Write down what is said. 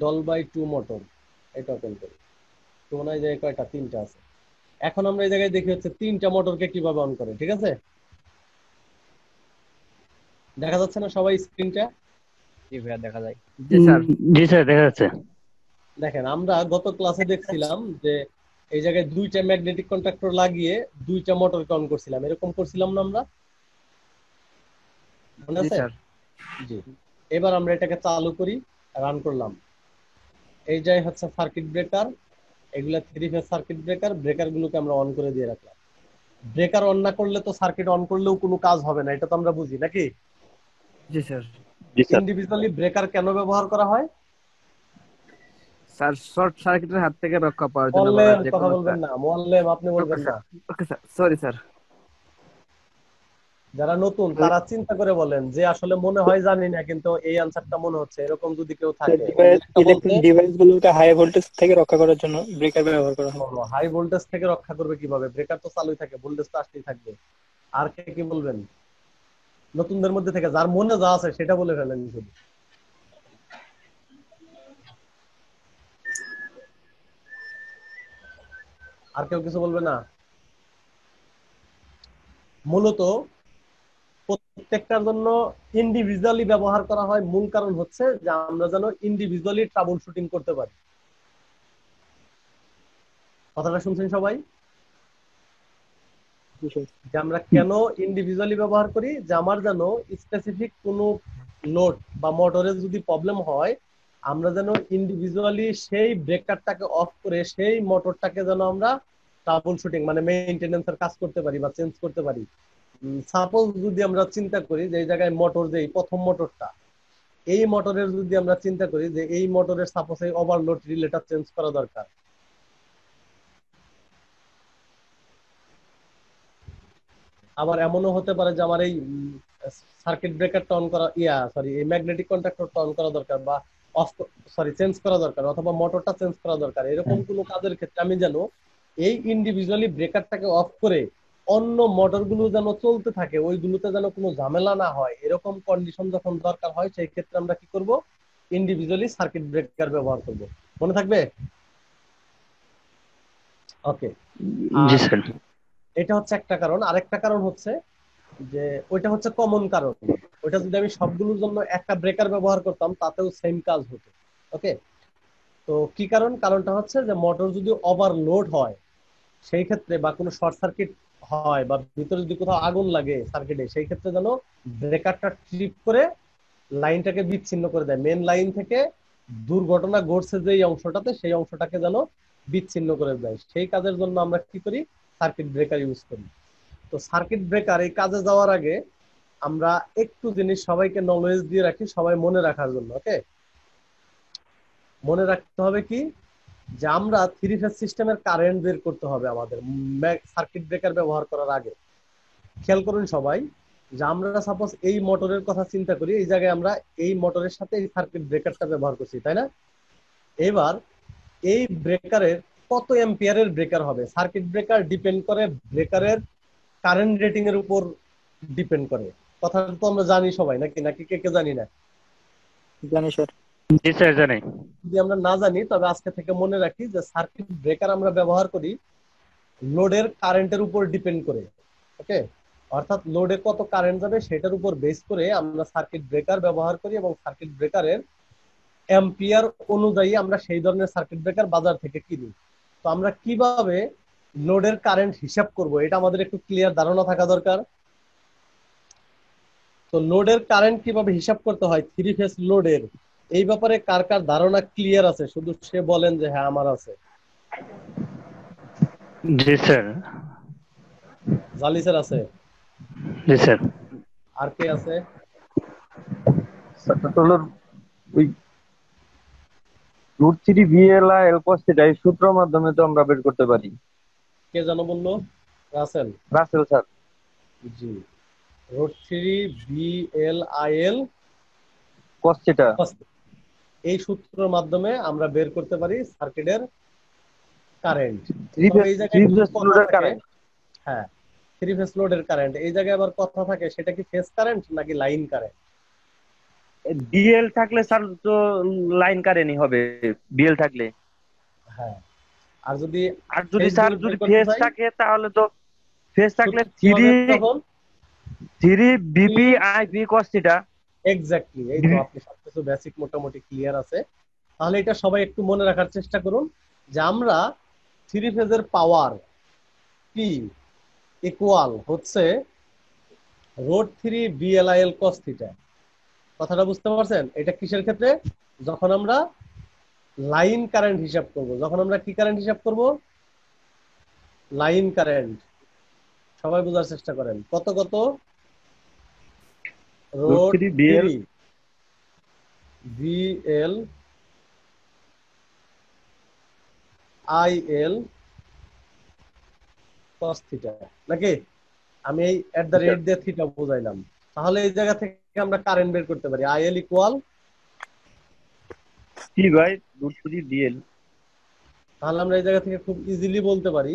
Doll by two motor, এটা open করি। তো মনে হয় যে কয়টা, তিনটা আছে। এখন আমরা এই জায়গায় দেখি হচ্ছে তিনটা মোটরকে কিভাবে অন করে, ঠিক আছে? দেখা যাচ্ছে না সবাই স্ক্রিনটা? জি ভাইয়া দেখা যায়। জি স্যার। জি স্যার, দেখা যাচ্ছে। দেখেন, আমরা গত ক্লাসে দেখছিলাম যে এই জায়গায় দুইটা ম্যাগনেটিক কন্ট্রাক্টর লাগিয়ে দুইটা মোটরকে অন করছিলাম, এরকম করছিলাম না আমরা? মনে জি আছে? স্যার। জি। এবার আমরা এটাকে চালু করি, রান করলাম। এই যে হচ্ছে সার্কিট ব্রেকার, এগুলা three phase circuit breaker, breaker গুলোকে আমরা অন করে দিয়ে রাখলাম। ব্রেকার অন না করলে তো সার্কিট অন করলেও কোনো কাজ হবে না, এটা তো আমরা বুঝি নাকি? জি স্যার। জি স্যার। ইন্ডিভিজুয়ালি ব্রেকার কেন ব্যবহার করা হয়? স্যার শর্ট সার্কিটের হাত থেকে রক্ষা পাওয়ার জন্য বা মোয়াল্লেম, যে কথা কোনো একটা। বলবেন না, মোয়াল্লেম আপনি ওকে বলবেন না। Sir. Okay sir, sorry sir. যারা নতুন তারা চিন্তা করে বলেন, যে আসলে মনে হয় জানি না কিন্তু এই আনসারটা মনে হচ্ছে, এরকম যদি কেউ থাকে একটা বলতে। ইলেকট্রিক ডিভাইস গুলোকে হাই ভোল্টেজ থেকে রক্ষা করার জন্য ব্রেকার ব্যবহার করা হয়। হাই ভোল্টেজ থেকে রক্ষা করবে কিভাবে? ব্রেকার তো চালুই থাকে, ভোল্টেজ তো আসতেই থাকবে। আর কে কি বলবেন নতুনদের মধ্যে থেকে? যার মনে যা আছে সেটা বলে ফেলেন শুধু। আর কেউ কিছু বলবে না? মূলত প্রত্যেকটার জন্য ইন্ডিভিজুয়ালি ব্যবহার করা হয়, মূল কারণ হচ্ছে যে আমরা যেন ইন্ডিভিজুয়ালি ট্রাবল শুটিং করতে পারি। কথাটা শুনছেন সবাই? যে আমরা কেন ইন্ডিভিজুয়ালি ব্যবহার করি, যে আমার যেন স্পেসিফিক কোনো লোড বা মোটরে যদি প্রবলেম হয়, আমরা যেন ইন্ডিভিজুয়ালি সেই ব্রেকারটাকে অফ করে সেই মোটরটাকে যেন আমরা ট্রাবল শুটিং মানে মেইনটেনেন্সের কাজ করতে পারি বা চেঞ্জ করতে পারি। সাপোজ যদি আমরা চিন্তা করি যে এই জায়গায় মোটর, যে প্রথম মোটরটা, এই মোটরের যদি আমরা চিন্তা করি যে এই মোটরের সাপোজ এই ওভারলোড রিলেটা চেঞ্জ করা দরকার। আবার এমনও হতে পারে যে আমার এই সার্কিট ব্রেকারটা অন করা, সরি, এই ম্যাগনেটিক কন্ট্রাক্টরটা অন করা দরকার বা অফ, সরি, চেঞ্জ করা দরকার, অথবা মোটরটা চেঞ্জ করা দরকার। এরকম কোনো কাজের ক্ষেত্রে আমি যেন এই ইন্ডিভিজুয়ালি ব্রেকারটাকে অফ করে অন্য মোটরগুলো যেন চলতে থাকে, ওইগুলোতে যেন কোনো ঝামেলা না হয়, এরকম কন্ডিশন যখন দরকার হয় সেই ক্ষেত্রে আমরা কি করব? ইন্ডিভিজুয়ালি সার্কিট ব্রেকার ব্যবহার করব। মনে থাকবে? ওকে। জি আর স্যার। এটা হচ্ছে একটা কারণ। আরেকটা কারণ হচ্ছে যে ওইটা হচ্ছে কমন কারণ। ওইটা যদি আমি সবগুলোর জন্য একটা ব্রেকার ব্যবহার করতাম তাতেও সেম কাজ হতো। ওকে। তো কি কারণ? কারণটা হচ্ছে যে মোটর যদি ওভারলোড হয় সেই ক্ষেত্রে, বা কোনো শর্ট সার্কিট হয়, বা ভিতরে যদি কোথাও আগুন লাগে সার্কিটে, সেই ক্ষেত্রে যেন ব্রেকারটা ট্রিপ করে লাইনটাকে বিচ্ছিন্ন করে দেয়, মেন লাইন থেকে দুর্ঘটনা ঘটছে যে অংশটাতে, সেই অংশটাকে যেন বিচ্ছিন্ন করে দেয়। সেই কাজের জন্য আমরা কি করি? সার্কিট ব্রেকার ইউজ করি। তো সার্কিট ব্রেকার এই কাজে যাওয়ার আগে আমরা একটু জিনিস সবাইকে নলেজ দিয়ে রাখি, সবাই মনে রাখার জন্য। ওকে। মনে রাখতে হবে কি, যে আমরা থ্রি ফেজ সিস্টেমের কারেন্ট বের করতে হবে আমাদের সার্কিট ব্রেকার ব্যবহার করার আগে। খেয়াল করুন সবাই, যে আমরা সাপোজ এই মোটরের কথা চিন্তা করি, এই জায়গায় আমরা এই মোটরের সাথে এই সার্কিট ব্রেকারটা ব্যবহার করছি, তাই না? এবার এই ব্রেকারের কত এম্পিয়ারের ব্রেকার হবে? সার্কিট ব্রেকার ডিপেন্ড করে ব্রেকারের কারেন্ট রেটিং এর উপর ডিপেন্ড করে। কথাটা তো আমরা জানি সবাই, নাকি নাকি কে কে জানি না? জানি স্যার। জি স্যার, জানি। যদি আমরা না জানি তবে আজকে থেকে মনে রাখি যে সার্কিট ব্রেকার আমরা ব্যবহার করি লোডের কারেন্টের উপর ডিপেন্ড করে। ওকে। অর্থাৎ লোডে কত কারেন্ট যাবে সেটার উপর বেস করে আমরা সার্কিট ব্রেকার ব্যবহার করি, এবং সার্কিট ব্রেকারের অ্যাম্পিয়ার অনুযায়ী আমরা সেই ধরনের সার্কিট ব্রেকার বাজার থেকে কিনি। তো আমরা কিভাবে লোডের কারেন্ট হিসাব করব এটা আমাদের একটু ক্লিয়ার ধারণা থাকা দরকার। তো লোডের কারেন্ট কিভাবে হিসাব করতে হয় থ্রি ফেজ লোডের, এই ব্যাপারে কার কার ধারণা ক্লিয়ার আছে? শুধু সে বলেন যে হ্যাঁ আমার আছে। জি স্যার। জালিসের আছে? জি স্যার। আর কে আছে? ওই রুট থ্রি ভিএলআই cos থিটা এই সূত্রের মাধ্যমে তো আমরা বের করতে পারি। কে যেন বললো? রাসেল। রাসেল স্যার। জি। Root three VLIL cos theta. এই সূত্রের মাধ্যমে আমরা বের করতে পারি সার্কিটের কারেন্ট। থ্রি তবে ফেজ এই জায়গায় একটু কথা লোডের থাকে। কারেন্ট। হ্যাঁ, থ্রি ফেজ লোডের কারেন্ট। এই জায়গায় আবার কথা থাকে, সেটা কি ফেজ কারেন্ট নাকি লাইন কারেন্ট? ডিএল থাকলে স্যার তো লাইন কারেন্টই হবে, ডিএল থাকলে। হ্যাঁ, আর যদি আর যদি ফেজ স্যার গুলো বের যদি করতে ফেজ চাই থাকে তাহলে তো ফেজ থাকলে সূত্র কি হবে তখন? Three BP IP cos theta. Exactly, এই তো আপনি সবকিছু বেসিক মোটামুটি ক্লিয়ার আছে। তাহলে এটা সবাই একটু মনে রাখার চেষ্টা করুন যে আমরা থ্রি ফেজের পাওয়ার পি ইকুয়াল হচ্ছে √3 বিএলআইএল কস থিটা। কথাটা বুঝতে পারছেন? এটা কিসের ক্ষেত্রে? যখন আমরা লাইন কারেন্ট হিসাব করব। যখন আমরা কি কারেন্ট হিসাব করব? Line current. সবাই বোঝার চেষ্টা করেন। কত কত? √3 VL √3 VL IL cos theta, নাকি? আমি এই @ দিয়ে থিটা বোঝাইলাম। তাহলে এই জায়গা থেকে আমরা কারেন্ট বের করতে পারি। IL equal, T by √3 DL. তাহলে আমরা এই জায়গা থেকে খুব ইজিলি বলতে পারি